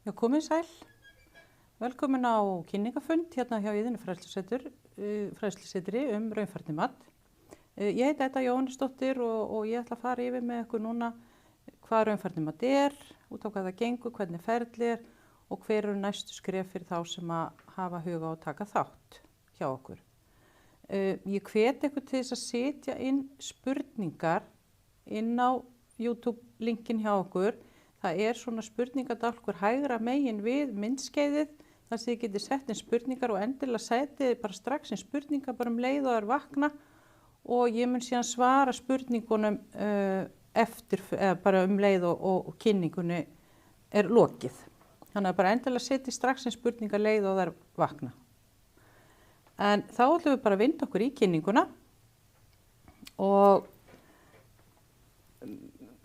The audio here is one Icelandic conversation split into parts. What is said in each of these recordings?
Já, komið sæl. Velkomin á kynningafund hérna hjá Iðunni fræðslusetri raunfærnimat. Ég heiti Edda Jóhannesdóttir og ég ætla að fara yfir með ykkur núna hvað raunfærnimat út á hvað það gengur, hvernig ferli og hver eru næstu skref fyrir þá sem að hafa huga á að taka þátt hjá okkur. Ég hvet ykkur til þess að setja inn spurningar inn á YouTube-linkin hjá okkur. Það svona spurningadálkur hægra megin við myndskeiðið þar sem þið getið sett inn spurningar og endilega setið bara strax inn spurningar bara leið og vakna og ég mun síðan svara spurningunum eftir, bara leið og kynningunni lokið. Þannig að bara endilega setið strax inn spurningar leið og vakna. En þá ætlum við bara að vinda okkur í kynninguna og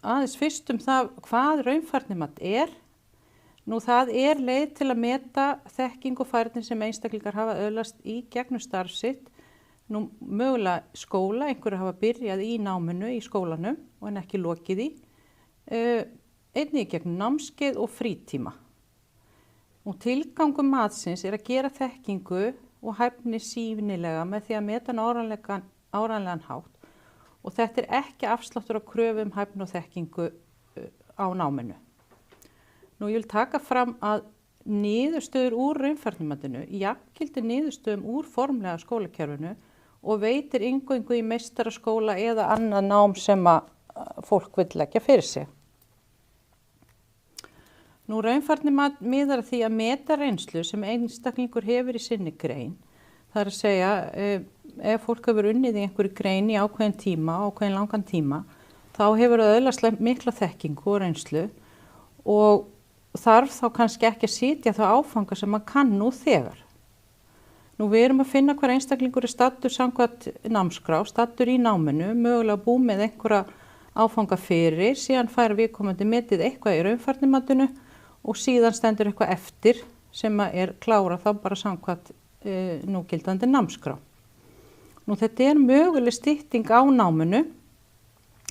aðeins fyrst það hvað raunfærnimat Nú það leið til að meta þekking og færni sem einstaklingar hafa öðlast í gegnum starf sitt. Nú mögulega skóla, einhverju hafa byrjað í náminu í skólanum og en ekki lokið í. Einnig gegnum námskeið og frítíma. Og tilgangur matsins að gera þekkingu og hæfni sýnilega með því að meta áreiðanlegan hátt. Og þetta ekki afsláttur á kröfum hæfni og þekkingu á náminu. Nú ég vil taka fram að niðurstöður úr raunfærnimatinu jafngildir niðurstöðum úr formlega skólakerfinu og veitir inngöngu í meistaraskóla eða annað nám sem að fólk vill leggja fyrir sig. Nú raunfærnimat miðar að því að meta reynslu sem einstaklingur hefur í sinni grein. Það að segja, ef fólk hefur unnið í einhverju grein í ákveðin tíma, ákveðin langan tíma, þá hefur það öðlast mikla þekkingu og reynslu og þarf þá kannski ekki að sitja þá áfanga sem maður kann nú þegar. Nú við erum að finna hver einstaklingur staddur samkvæmt námskrá, staddur í náminu, mögulega búið með einhverja áfanga fyrir, síðan fær viðkomandi metið eitthvað í raunfærnimatinu og síðan stendur eitthvað eftir sem klárað þá bara samkvæmt núgildandi námskrá. Nú þetta möguleg stytting á náminu,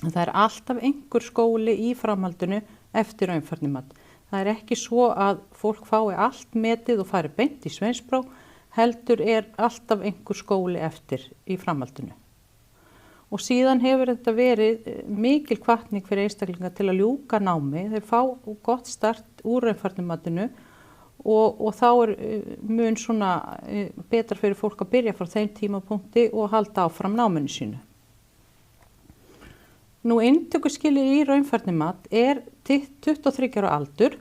það alltaf einhver skóli í framhaldinu eftir raunfærnimat. Það ekki svo að fólk fái allt metið og fari beint í sveinspróf, heldur alltaf einhver skóli eftir í framhaldinu. Og síðan hefur þetta verið mikil hvatning fyrir einstaklinga til að ljúka námi. Þeir fá gott start úr raunfærnimatinu og þá mun svona betra fyrir fólk að byrja frá þeim tímapunkti og halda áfram náminu sínu. Nú inntökuskilyrði í raunfærnimat 23 ára aldur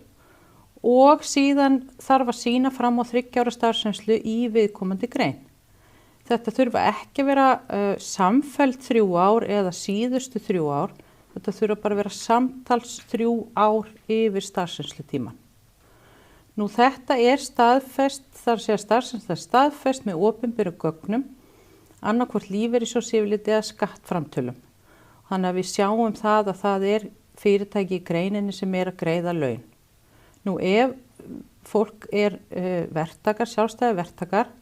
og síðan þarf að sýna fram á 3 ára starfsreynslu í viðkomandi grein. Þetta þurfa ekki að vera samfelld 3 ár eða síðustu 3 ár. Þetta þurfa bara að vera samtals 3 ár yfir starfsreynslutíman. Nú þetta staðfest, þar að segja starfsreynsla staðfest með opinberum gögnum, annaðhvort lífeyrissjóðsyfirliti eða skattframtölum. Þannig að við sjáum það að það fyrirtæki í greininni sem að greiða laun. Nú ef fólk verktakar, sjálfstæðir verktakar,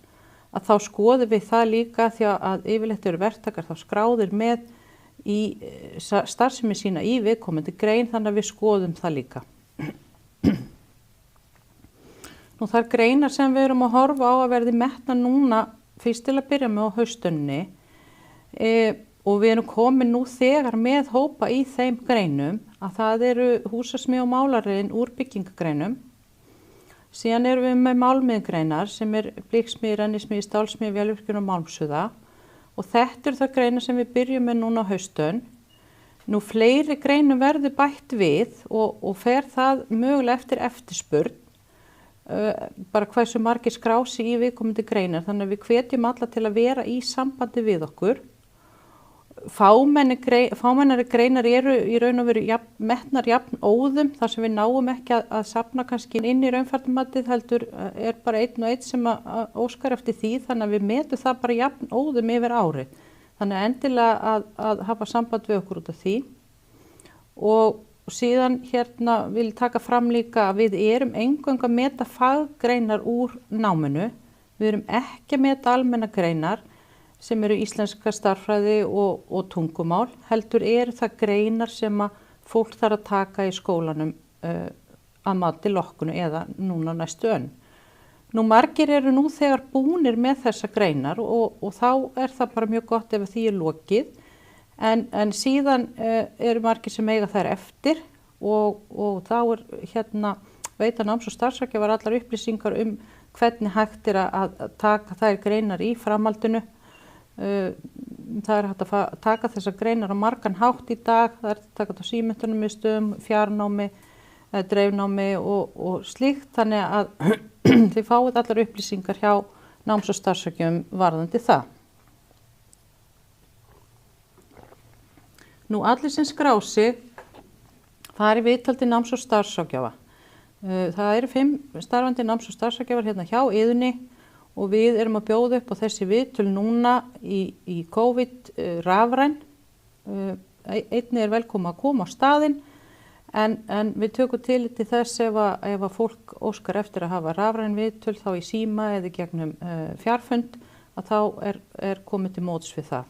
að þá skoðum við það líka því að yfirleitt eru verktakar þá skráðir með í starfsemi sína í viðkomandi grein, þannig að við skoðum það líka. Nú þær greinar sem við erum að horfa á að verði metnar núna fyrst til að byrja með á haustönni og við erum komin nú þegar með hópa í þeim greinum að það eru húsasmíð og málariðin úr byggingagreinum. Síðan erum við með málmiðgreinar sem bliksmíð, rennismíð, stálsmíð, vélvirkjun og málmsuða og þetta það greinar sem við byrjum með núna á haustönn. Nú fleiri greinum verður bætt við og fer það mögulega eftir eftirspurn. Bara hversu margir skrási í viðkomandi greinar, þannig að við hvetjum alla til að vera í sambandi við okkur. Fámennari greinar eru í raun og veru metnar jafn óðum þar sem við náum ekki að safna kannski inn í raunfærnimatið heldur bara einn og einn sem að óskar eftir því, þannig að við metum það bara jafn óðum yfir árið. Þannig að endilega að hafa samband við okkur út af því og síðan vil ég taka fram líka að við erum eingöngu að meta faggreinar úr náminu. Við erum ekki að meta almenna greinar sem eru íslenska stærðfræði og tungumál, heldur það greinar sem að fólk þarf að taka í skólanum að mati loknu eða núna næstu önn. Nú margir eru nú þegar búnir með þessa greinar og þá það bara mjög gott ef því lokið en síðan eru margir sem eiga þær eftir og þá veita náms- og starfsráðgjafar allar upplýsingar hvernig hægt að taka þær greinar í framhaldinu. Það hægt að taka þessar greinar á margan hátt í dag, það hægt að taka þetta á símenntunarmiðstöðum, fjarnámi, dreifnámi og slíkt, þannig að þið fáið allar upplýsingar hjá náms- og starfsráðgjöfum varðandi það. Nú allir sem skrá sig fari viðtal til náms- og starfsráðgjafa. Það eru 5 starfandi náms- og starfsráðgjafar hérna hjá Iðunni og við erum að bjóða upp á þessi viðtöl núna í COVID rafræn. Einnig velkomin að koma á staðinn en við tökum til þess ef að fólk óskar eftir að hafa rafræn viðtöl þá í síma eða gegnum fjarfund að þá komið til móts við það.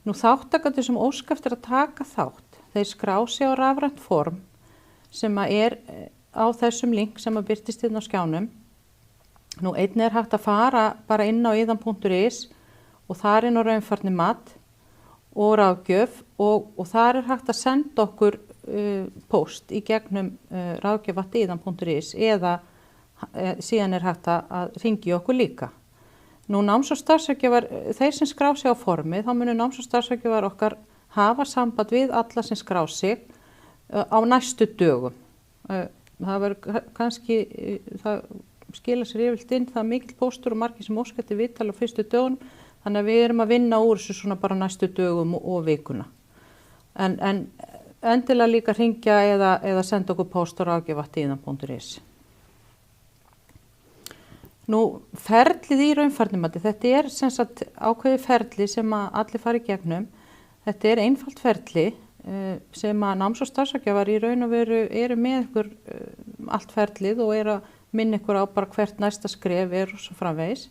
Nú þátttakendur sem óska eftir að taka þátt, þeir skrá sig á rafrænt form sem á þessum link sem birtist hérna á skjánum. Nú einnig hægt að fara bara inn á iðan.is og þar inn á raunfærnimat og ráðgjöf og þar hægt að senda okkur póst í gegnum ráðgjöf@iðan.is eða síðan hægt að hringja okkur líka. Nú náms- og starfsráðgjafar, þeir sem skrá sig á formið, þá munu náms- og starfsráðgjafar okkar hafa samband við alla sem skrá sig á næstu dögum. Það verður kannski, það skila sér yfirleitt inn, það mikill póstur og margir sem óska eftir viðtal á fyrstu dögunum, þannig að við erum að vinna úr þessu svona bara næstu dögum og vikuna. En endilega líka hringja eða senda okkur póst á ráðgjöf@iðan.is. Nú ferlið í raunfærnimati, þetta sem sagt ákveðið ferli sem að allir fara í gegnum. Þetta einfalt ferli sem að náms- og starfsráðgjafar í raun og veru eru með ykkur allt ferlið og að minna ykkur á bara hvert næsta skref og svo framvegis.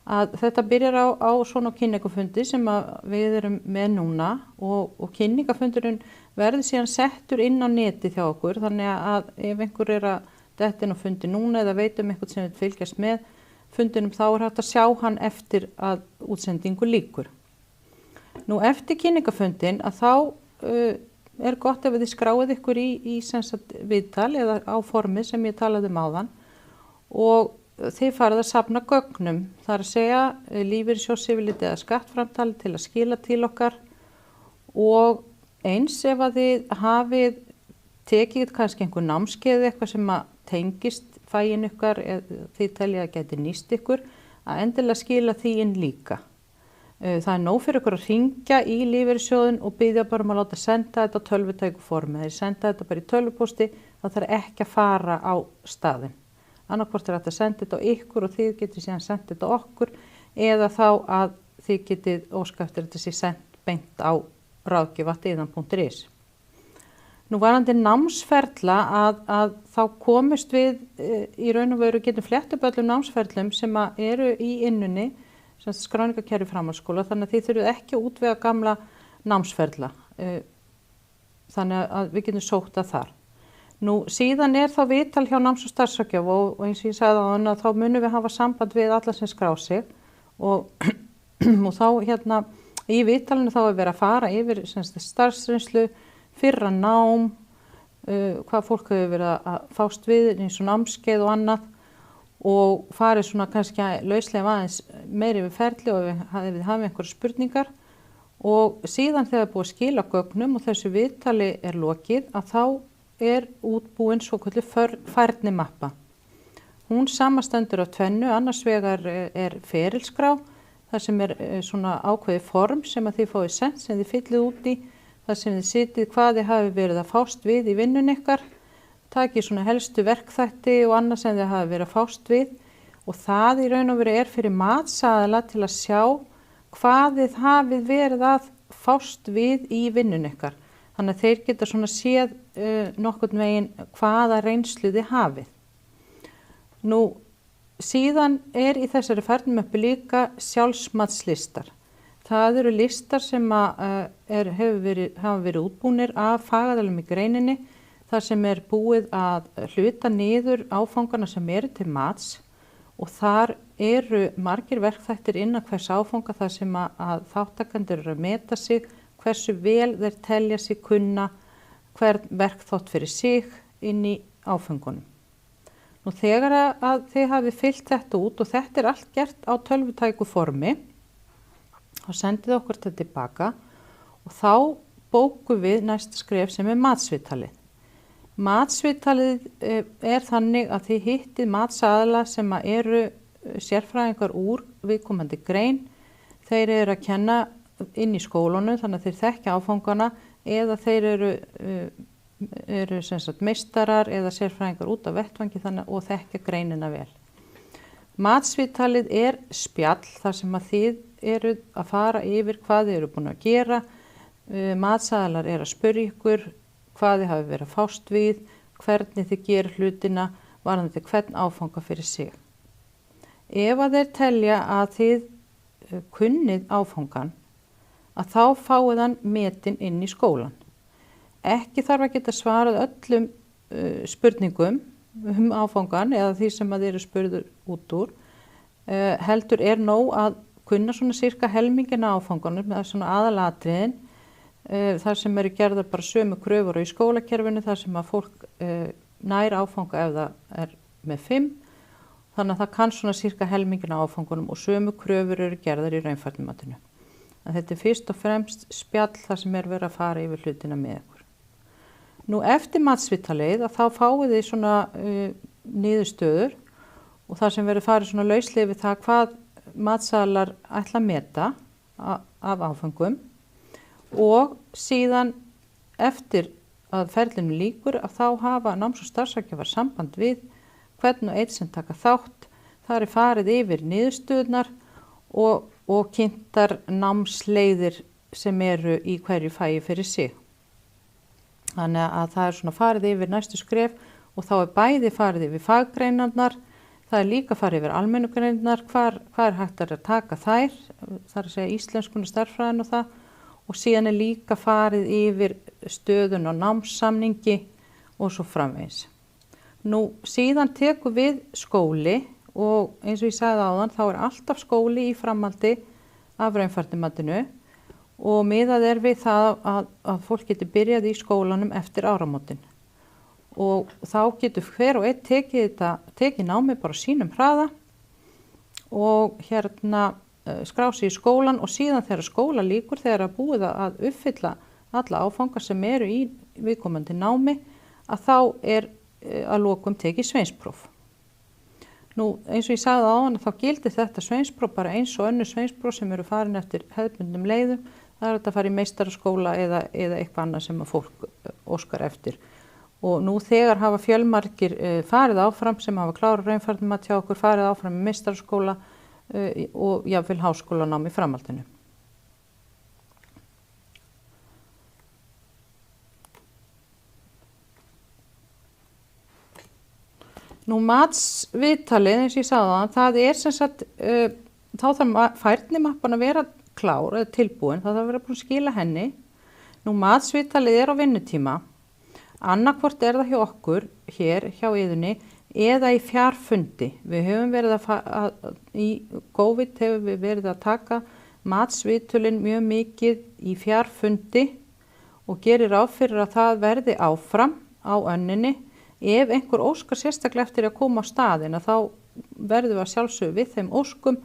Að þetta byrjar á svona kynningafundi sem að við erum með núna og kynningafundurinn verður síðan settur inn á neti hjá okkur, þannig að ef einhver að detta inn á fundi núna eða veit einhvern sem vil fylgjast með fundinum þá hægt að sjá hann eftir að útsendingu lýkur. Nú eftir kynningafundin að þá gott ef þið skráið ykkur í viðtal eða á formið sem ég talaði áðan og þið farið að safna gögnum, það að segja lífeyrissjóðsyfirlit eða skattframtal til að skila til okkar og eins ef að þið hafið tekið kannski einhver námskeið eitthvað sem að tengist fæin ykkar eða þið teljið að geti nýst ykkur að endilega skila því inn líka. Það nóg fyrir ykkur að hringja í lífeyrissjóðin og biðja bara að láta senda þetta á tölvutæku formi. Þeir senda þetta bara í tölvupósti, það þarf ekki að fara á staðinn. Annarkvort hægt að senda þetta á ykkur og þið getið síðan senda þetta á okkur eða þá að þið getið óska eftir þetta sé sendt beint á ráðgjöf@iðan.is. Nú varðandi námsferla að þá komist við í raun og veru getum flett upp öllum námsferlum sem eru í innunni skráningakerfi framhaldsskóla, þannig að þið þurfið ekki að útvega gamla námsferla, þannig að við getum sótt að þar. Nú síðan þá viðtal hjá náms- og starfsráðgjöf og eins og ég sagði áðan að þá munum við hafa samband við alla sem skrá sig og þá í viðtalinu þá verið að fara yfir starfsreynslu, fyrra nám, hvað fólk hefur verið að fást við eins og námskeið og annað og farið svona kannski lauslega aðeins meiri við ferli og við hafum einhverjar spurningar og síðan þegar búið að skila gögnum og þessu viðtali lokið að þá útbúin svokölluð færnimappa. Hún samastendur af tvennu, annars vegar ferilskrá, þar sem svona ákveðið form sem að þið fáið sent sem þið fyllið út í, þar sem þið sitið hvað þið hafi verið að fást við í vinnun ykkar, takið svona helstu verkþætti og annað sem þið hafi verið að fást við og það í raun og veru fyrir matsaðala til að sjá hvað þið hafið verið að fást við í vinnun ykkar. Þannig að þeir geta svona séð nokkurn veginn hvaða reynslu þið hafið. Nú síðan í þessari færnimöppu líka sjálfsmatslistar. Það eru listar sem hafa verið útbúnir af fagaðilum í greininni þar sem búið að hluta niður áfangana sem eru til mats og þar eru margir verkþættir innan hvers áfanga þar sem að þáttakendur eru að meta sig, hversu vel þeir telja sig kunna hvern verkþátt fyrir sig inn í áfengunum. Nú þegar að þið hafi fyllt þetta út og þetta allt gert á tölvutæku formi, þá sendið okkur þetta tilbaka og þá bókum við næsta skref sem matsviðtalið. Matsviðtalið þannig að þið hittið matsaðila sem eru sérfræðingar úr viðkomandi grein. Þeir eru að kenna inn í skólunum þannig að þeir þekkja áfangana eða þeir eru sem sagt meistarar eða sérfræðingar út af vettvangi þannig og þekkja greinina vel. Matsviðtalið spjall þar sem að þið eru að fara yfir hvað þið eru búin að gera. Matsaðilar eru að spyrja ykkur hvað þið hafi verið að fást við, hvernig þið gerir hlutina, varðandi hvern áfanga fyrir sig. Ef að þeir telja að þið kunnið áfangan, að þá fáið hann metin inn í skólan. Ekki þarf að geta svarað öllum spurningum áfangan eða því sem að þeir eru spurður út úr. Heldur nóg að kunna svona cirka helmingina áfanganum, það svona aðalatriðin, þar sem eru gerðar bara sömu kröfur í skólakerfinu, þar sem að fólk nær áfanga ef það með 5, þannig að það kann svona cirka helmingina áfangunum og sömu kröfur eru gerðar í raunfærnimatinu. En þetta fyrst og fremst spjall þar sem verið að fara yfir hlutina með ykkur. Nú eftir matsviðtalið að þá fáið þið svona niðurstöður og þar sem verið farið svona lauslega við það hvað matsalar ætla að meta af áfengum og síðan eftir að ferlinu lýkur að þá hafa náms- og starfsráðgjafar samband við hvern og einn sem taka þátt. Það farið yfir niðurstöðurnar og kynntar námsleiðir sem eru í hverju fagi fyrir sig. Þannig að það svona farið yfir næstu skref og þá bæði farið yfir faggreinarnar, það líka farið yfir almennugreinarnar, hvar hægt að taka þær, það að segja íslenskun og stærðfræðin og það, og síðan líka farið yfir stöðun og námssamningi og svo framvegis. Nú síðan tekur við skóli og eins og ég sagði áðan þá alltaf skóli í framhaldi af raunfærnimatinu og miðað við það að fólk getur byrjað í skólanum eftir áramótin. Og þá getur hver og einn tekið námi bara á sínum hraða og skrá sig í skólan og síðan þegar skóla lýkur, þegar að búið að uppfylla alla áfangar sem eru í viðkomandi námi, að þá að lokum tekið sveinspróf. Nú eins og ég sagði áðan þá gildir þetta sveinspróf bara eins og önnur sveinspróf sem eru farin eftir hefðbundnum leiðum. Það þetta að fara í meistaraskóla eða eitthvað annað sem að fólk óskar eftir. Og nú þegar hafa fjölmargir farið áfram sem hafa klárað raunfærnimat hjá okkur, farið áfram í meistaraskóla og jafnvel háskólanám í framhaldinu. Nú matsviðtalið eins og ég sagði það sem sagt, þá þarf færnimappan að vera klár eða tilbúin, það þarf að vera búin að skila henni. Nú matsviðtalið á vinnutíma, annarkvort það hjá okkur, hér hjá Iðunni, eða í fjarfundi. Við höfum verið í COVID hefur við verið að taka matsviðtölin mjög mikið í fjarfundi og gerir ráð fyrir að það verði áfram á önninni. Ef einhver óskar sérstaklega eftir að koma á staðinn þá verðum við að sjálfsögðu við þeim óskum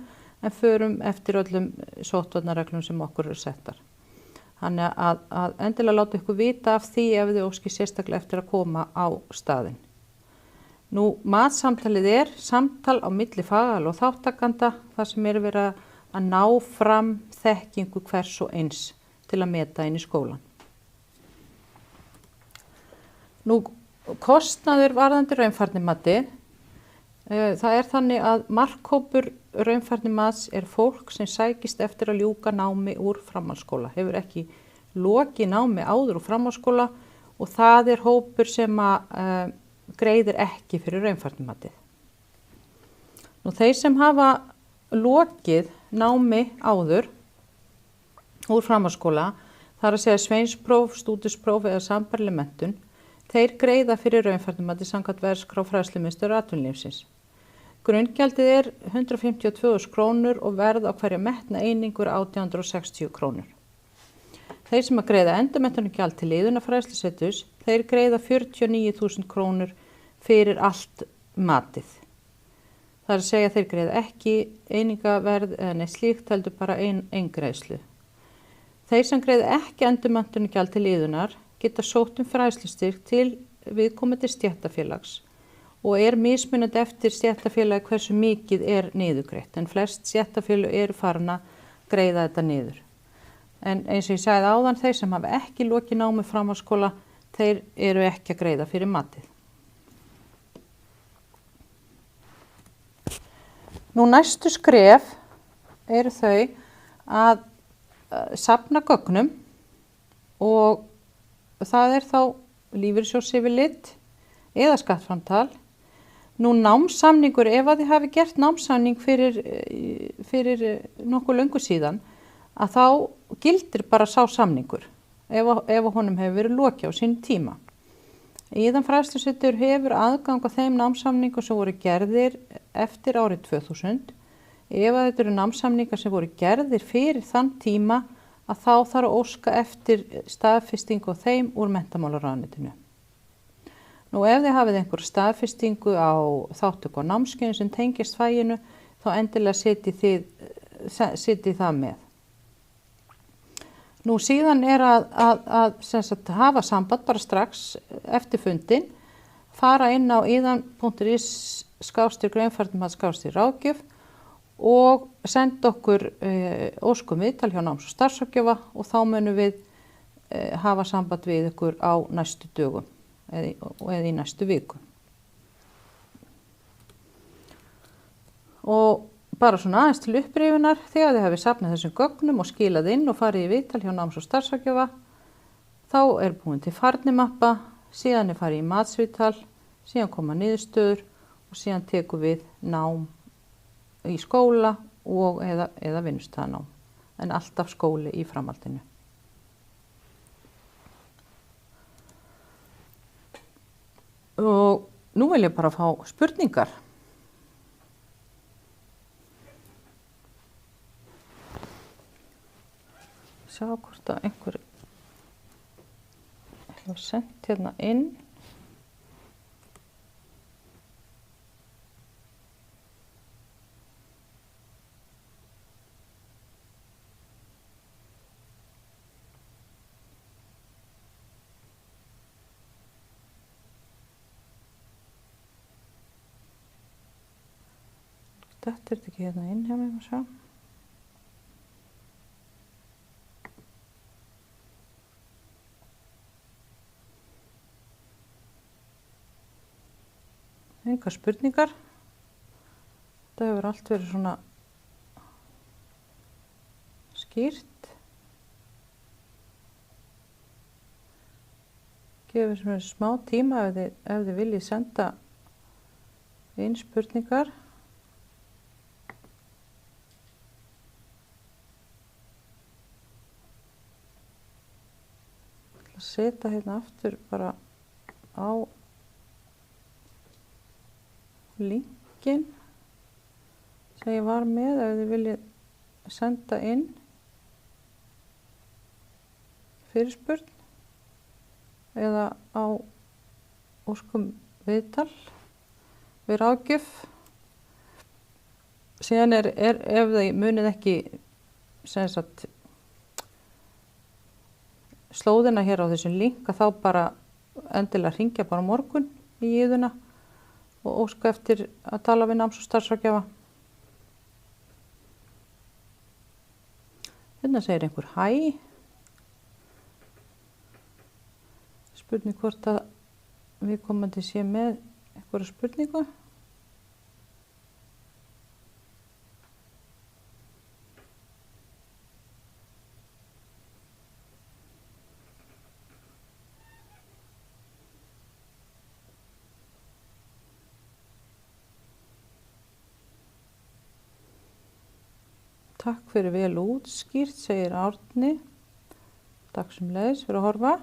en förum eftir öllum sóttvarnareglum sem okkur eru settar. Þannig að endilega láta ykkur vita af því ef þið óskir sérstaklega eftir að koma á staðinn. Nú matsamtalið samtal á milli fagaðila og þáttakanda þar sem verið að ná fram þekkingu hvers og eins til að meta inn í skólan. Nú kostnaður varðandi raunfærnimati, það þannig að markhópur raunfærnimats fólk sem sækist eftir að ljúka námi úr framhaldsskóla, hefur ekki lokið námi áður úr framhaldsskóla og það hópur sem greiðir ekki fyrir raunfærnimatið. Nú þeir sem hafa lokið námi áður úr framhaldsskóla, það að segja sveinspróf, stúdentspróf eða sambærileg menntun, þeir greiða fyrir raunfærnimati samkvæmt verðskrá Fræðslumiðstöðvar atvinnulífsins. Grunngjaldið er 152.000 krónur og verð á hverja metna einingu er 1860 krónur. Þeir sem að greiða endurmenntunargjald til liðunarfræðsluseturs, þeir greiða 49.000 krónur fyrir allt matið. Það er að segja að þeir greiða ekki einingaverð eða neitt slíkt, heldur bara eingreiðslu. Þeir sem greiða ekki endurmenntunargjald til liðunar geta sótt fræðslustyrk til viðkomandi stéttarfélags og er mismunandi eftir stéttarfélagi hversu mikið er niðurgreitt, en flest stéttarfélög eru farin að greiða þetta niður. En eins og ég sagði áðan, þeir sem hafa ekki lokið námi framhaldsskóla, þeir eru ekki að greiða fyrir matið. Nú næstu skref eru þau að safna gögnum og það er þá lífeyrissjóðsyfirlit eða skattframtal. Nú námssamningur, ef að þið hafi gert námssamning fyrir nokkuð löngu síðan, að þá gildir bara sá samningur ef honum hefur verið lokið á sínum tíma. Íðan fræðslusetur hefur aðgang á þeim námssamningum sem voru gerðir eftir árið 2000. Ef að þetta eru námssamningar sem voru gerðir fyrir þann tíma, að þá þarf að óska eftir staðfestingu á þeim úr menntamálaráðuneytinu. Nú ef þið hafið einhver staðfestingu á þáttöku á námskeiðum sem tengist faginu, þá endilega setjið það með. Nú síðan er að hafa samband bara strax eftir fundin, fara inn á iðan.is/graunfærnimat/ráðgjöf og senda okkur óskum viðtal hjá náms- og starfsráðgjafa og þá munum við hafa samband við ykkur á næstu dögum eða í næstu viku. Og bara svona aðeins til upprýfunar, þegar þið hafið safnað þessum gögnum og skilað inn og farið í viðtal hjá náms- og starfsráðgjafa, þá er búin til færnimappa, síðan er farið í matsviðtal, síðan koma niðurstöður og síðan tekur við nám í skóla og eða vinnustaðanám, en alltaf skóli í framhaldinu. Og nú vil ég bara fá spurningar. Sjá hvort að einhver hefur sendt hérna inn. Þetta er ekki hérna inn hjá mig að sjá. Engar spurningar. Þetta hefur allt verið svona skýrt. Gefið mér smá tíma ef þið viljið senda inn spurningar. Ég ætla að setja hérna aftur bara á linkin sem ég var með ef þið viljið senda inn fyrirspurn eða á óskum viðtal við ráðgjöf. Síðan er ef þið munið ekki slóðina hér á þessum link, að þá bara endilega hringja bara morgun í íðuna og óska eftir að tala við náms- og starfsráðgjafa. Hérna segir einhver hæ. Spurning hvort að viðkomandi sé með einhverja spurningu. Takk fyrir vel útskýrt, segir Árni. Takk sömuleiðis fyrir að horfa.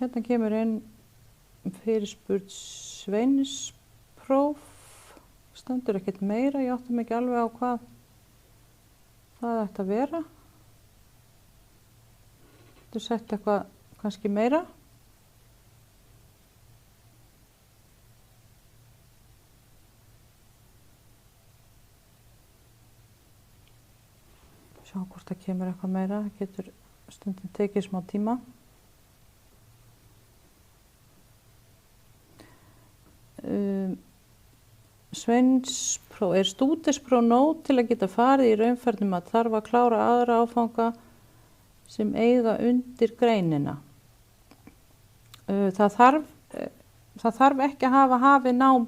hérna kemur inn fyrirspurn sveinspróf, stendur ekkert meira, ég áttum ekki alveg á hvað það ætti að vera. Þú sett eitthvað kannski meira. Sjá hvort það kemur eitthvað meira, það getur stundum tekið smá tíma. Sveinspróf, stúdentspróf nóg til að geta farið í raunfærni mat, þarf að klára aðra áfanga sem eiga undir greinina. Það þarf ekki að hafa hafið nám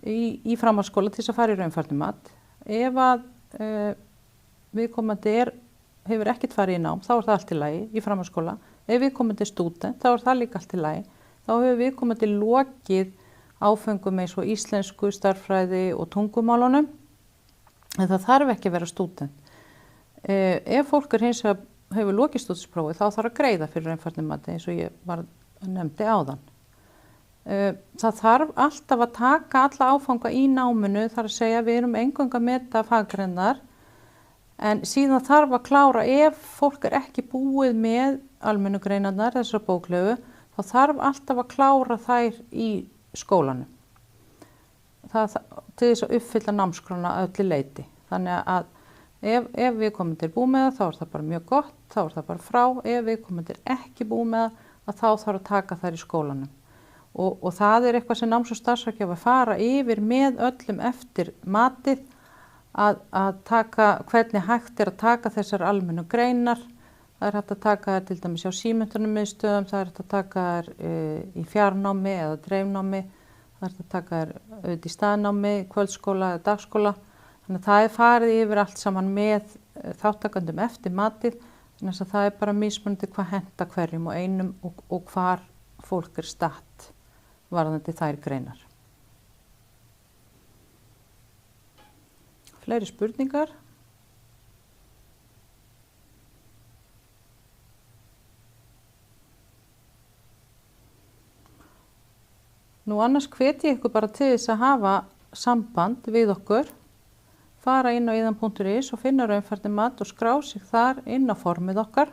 í framhaldsskóla til þess að fara í raunfærni mat. Ef að viðkomandi hefur ekkert farið í nám, þá er það allt í lagi í framhaldsskóla. Ef viðkomandi stúdent, þá er það líka allt í lagi. Þá hefur viðkomandi lokið áfengum eins og íslensku, stærðfræði og tungumálunum. En það þarf ekki að vera stúdent. Ef fólk hins vegar hefur lokið stúdentsprófi, þá þarf að greiða fyrir raunfærni mati eins og ég nefndi áðan. Það þarf alltaf að taka alla áfanga í náminu, þar að segja við erum eingöngu að meta faggreinar, en síðan þarf að klára, ef fólk ekki búið með almennu greinarnar, þessar bóklegu, þá þarf alltaf að klára þær í skólanum. Til þess að uppfylla námskrona að öllu leyti. Þannig að ef viðkomandi búið með það, þá er það bara mjög gott, þá er það bara frá. Ef viðkomandi ekki búið með það, þá þarf að taka þær í skólanum. Og það er eitthvað sem náms- og starfsráðgjafar fara yfir með öllum eftir matið, að taka, hvernig hægt að taka þessar almennu greinar. Það er hægt að taka þær til dæmis hjá símenntunarmiðstöðvum, það er hægt að taka þær í fjarnámi eða dreifnámi, það er hægt að taka þær í staðnámi, kvöldskóla eða dagskóla. Þannig að það er farið yfir allt saman með þáttakandum eftir matið, þannig að það er bara mismunandi hvað henta hverjum og einum og hvar fólk statt varðandi þær greinar. Fleiri spurningar? Nú annars hvet ég ykkur bara til þess að hafa samband við okkur, fara inn á iðan.is og finna raunfærni mat og skrá sig þar inn á formið okkar,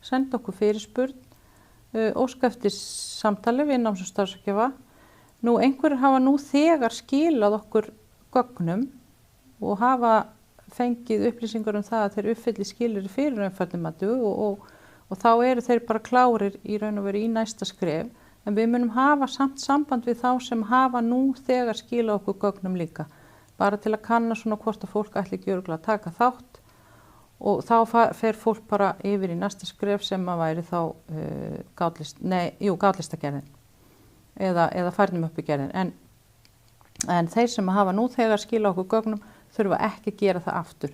senda okkur fyrirspurn, óska eftir samtali við náms- og starfsráðgjafa. Nú einhverjir hafa nú þegar skilað okkur gögnum og hafa fengið upplýsingar það að þeir uppfylli skilyrði fyrir raunfærni mati og þá eru þeir bara klárir í raun og veru í næsta skref. En við munum hafa samt samband við þá sem hafa nú þegar skilað okkur gögnum líka. Bara til að kanna svona hvort að fólk ætli ekki örugglega að taka þátt og þá fer fólk bara yfir í næsta skref sem að væri þá gátlistagerðin eða færnimuppigerðin. En þeir sem hafa nú þegar skilað okkur gögnum þurfa ekki að gera það aftur.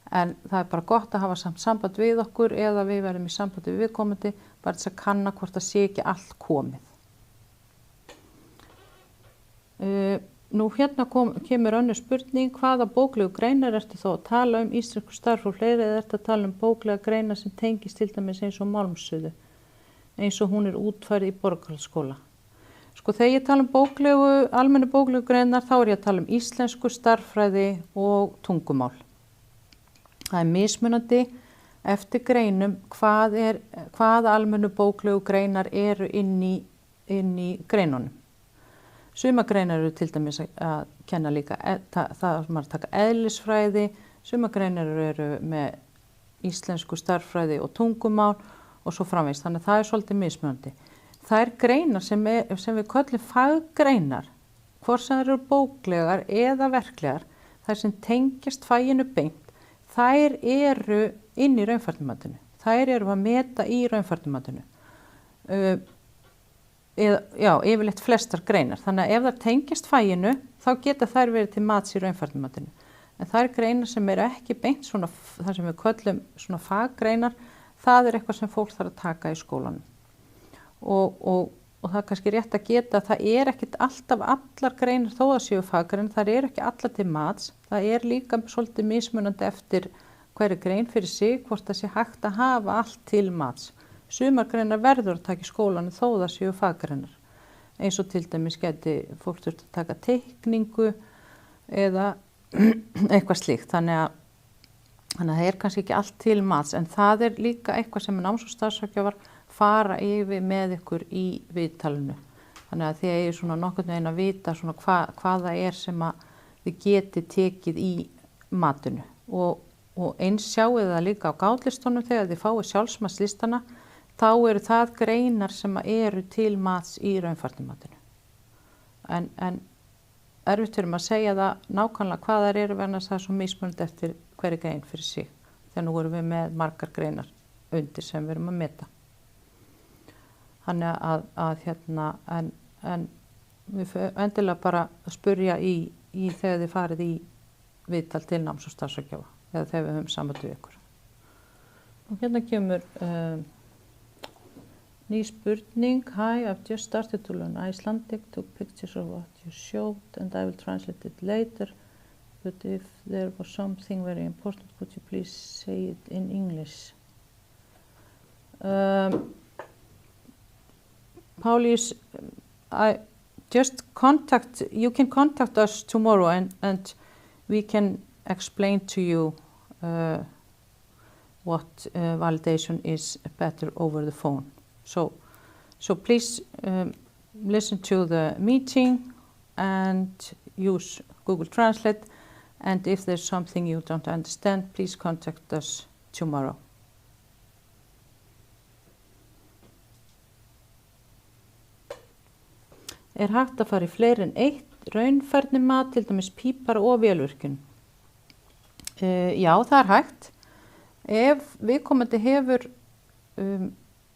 En það er bara gott að hafa samt samband við okkur eða við verðum í sambandi við viðkomandi bara til að kanna hvort það sé ekki allt komið. Nú hérna kemur önnur spurning, hvaða bóklegu greinar ertu þá að tala íslensku starf og fleiri eða ertu að tala bóklega greinar sem tengist til dæmis eins og málmsuðu, eins og hún útfærð í Borgarholtsskóla? Sko þegar ég tala almennu bóklegu greinar þá ég að tala íslensku, starffræði og tungumál. Það er mismunandi eftir greinum hvaða almennu bóklegu greinar eru inn í greinunum. Sumar greinar eru til dæmis að kenna líka, það maður taka eðlisfræði, sumar greinar eru með íslensku, starffræði og tungumál og svo framvegis, þannig að það er svolítið mismunandi. Þær greinar sem við köllum faggreinar, hvort sem þær eru bóklegar eða verklegar, þær sem tengjast faginu beint, þær eru inn í raunfærnimatinu. Þær eru að meta í raunfærnimatinu. Yfirleitt flestar greinar. Þannig að ef það tengjast faginu, þá geta þær verið til mats í raunfærnimatinu. En þær greinar sem eru ekki beint svona, það sem við köllum svona faggreinar, það er eitthvað sem fólk þarf að taka í skólanum. Og það er kannski rétt að geta að það er ekkit alltaf allar greinar þó að séu faggreinar, það er ekki allar til mats. Það er líka svolítið mismunandi eftir hverju grein fyrir sig, hvort það sé hægt að hafa allt til mats. sumar greinar verður að taka í skólanum þó það séu faggreinar. Eins og til dæmis geti fólk þurft að taka teikningu eða eitthvað slíkt. Þannig að það er kannski ekki allt til mats, en það er líka eitthvað sem náms- og starfsráðgjafar fara yfir með ykkur í viðtalinu. Þannig að þið eigið svona nokkurn veginn að vita svona hvað það er sem að þið geti tekið í matinu. Og eins sjáu það líka á gátlistunum þegar þið fáið sjálfsmatslistana, þá eru það greinar sem eru til mats í raunfærnimatinu. En erfitt fyrir að segja það nákvæmlega hvað þær eru vegna það er svo mismunandi eftir hverju grein fyrir sig. Þegar nú erum við með margar greinar undir sem við erum að meta. Þannig að en við endilega bara að spurja í þegar þið farið í viðtal til náms- og starfsráðgjafa eða þegar við höfum samband við ykkur. Og hérna kemur ný spurning. Hi, I've just started to learn Icelandic, took pictures of what you showed and I will translate it later. But if there was something very important, could you please say it in English? Paulius, you can contact us tomorrow and we can explain to you what validation is better over the phone. So please listen to the meeting and use Google Translate, and if there's something you don't understand, please contact us tomorrow. Er hægt að fara í fleiri en eitt raunfærnimat, til dæmis pípara og vélvirkjun? Já, það er hægt. Ef viðkomandi hefur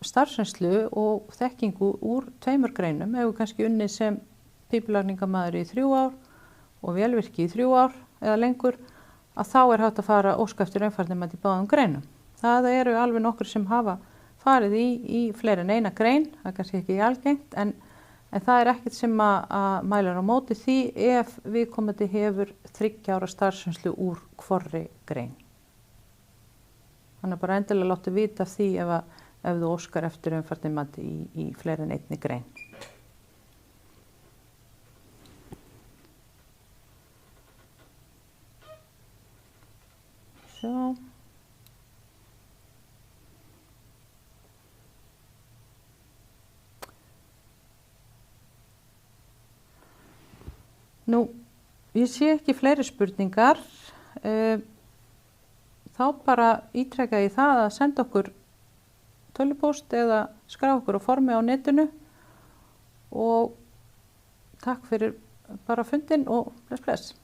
starfsreynslu og þekkingu úr 2 greinum, hefur kannski unnið sem pípulagningamaður í 3 ár og vélvirki í 3 ár eða lengur, að þá er hægt að fara óska eftir raunfærnimat í báðum greinum. Það eru alveg nokkur sem hafa farið í fleiri en eina grein, það er kannski ekki algengt, en það er ekkert sem að mælar á móti því ef viðkomandi hefur 3 ára starfsreynslu úr hvorri grein. Þannig að bara endilega láttu vita af því ef þú óskar eftir raunfærnimat í fleiri en einni grein. Svo. Nú, ég sé ekki fleiri spurningar. Þá bara ítreka ég það að senda okkur tölvupóst eða skrá okkur á formi á netinu og takk fyrir bara fundinn og bless bless.